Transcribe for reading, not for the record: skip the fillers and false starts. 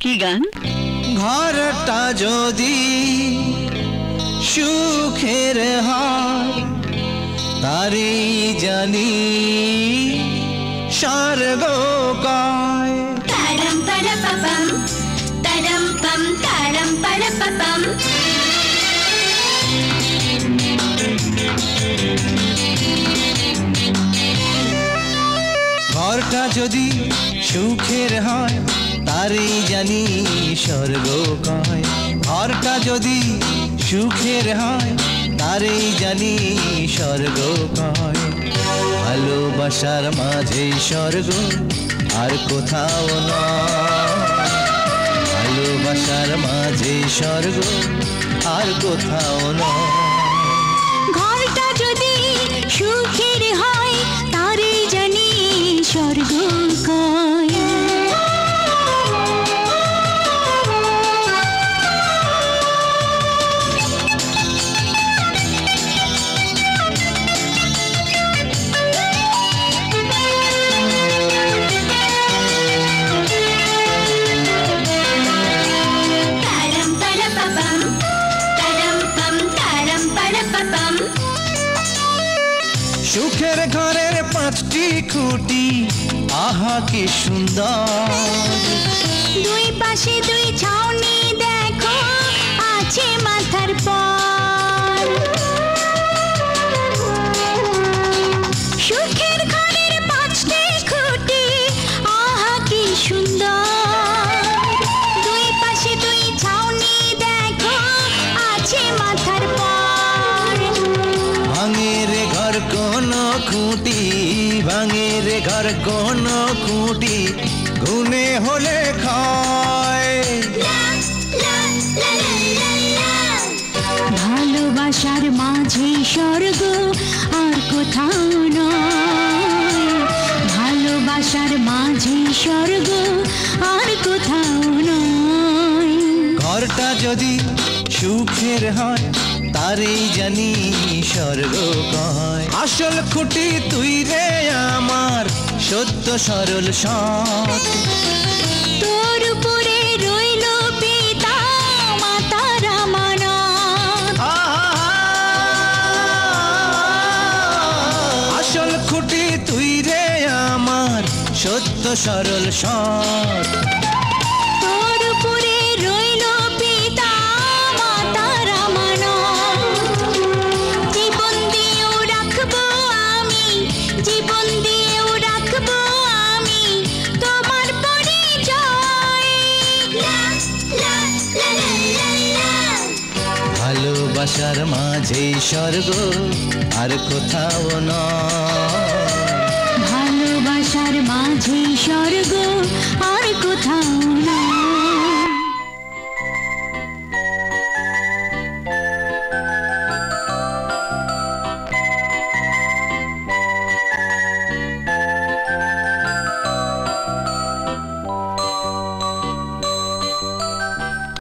কি গান? ঘরটা যদি সুখের হয় তারই জানি স্বর্গ কয়। তারাম পারা পাপাম তারাম পাম তারাম পারা পাপাম। ঘরটা যদি সুখের হয় তারই জানি স্বর্গ কয়। ঘরটা যদি সুখের হয় তারই জানি স্বর্গ কয়। ভালোবাসার মাঝে স্বর্গ আর কোথাও নয়। ভালোবাসার মাঝে স্বর্গ আর কোথাও নয়। ঘরটা যদি সুখের হয় তারই জানি স্বর্গ কয়। সুখের ঘরের পাঁচটি খুঁটি আহা কি সুন্দর। দুই পাশে দুই ছাউনি দেখো আছে মাথার পর। সুখের ঘরের পাঁচটি খুঁটি আহা কি সুন্দর। দুই পাশে দুই ছাউনি দেখো আছে মাথার পর। ভাঙে রে ঘর কোন খুঁটি, ভাঙে রে ঘর কোন খুঁটি, গুনে হলে ক্ষয়। ভালোবাসার মাঝে স্বর্গ আর কোথাও নয়। ভালোবাসার মাঝে স্বর্গ আর কোথাও নয়। ঘরটা যদি সুখের হয় তারই জানি স্বর্গ কয়। আসল খুঁটি তুই রে আমার সত্য সরল সৎ। তোর উপরে রইল পিতা মাতার আমানত। আসল খুঁটি তুই রে আমার সত্য সরল সৎ। তোর উপরে রইল পিতা মাতার আমানত। জীবন দিয়েও রাখবো আমি, জীবন দিয়েও রাখবো আমি তোমার পরিচয়। ভালোবাসার মাঝে স্বর্গ আর কোথাও নয়। ভালোবাসার মাঝে স্বর্গ আর কোথাও নয়।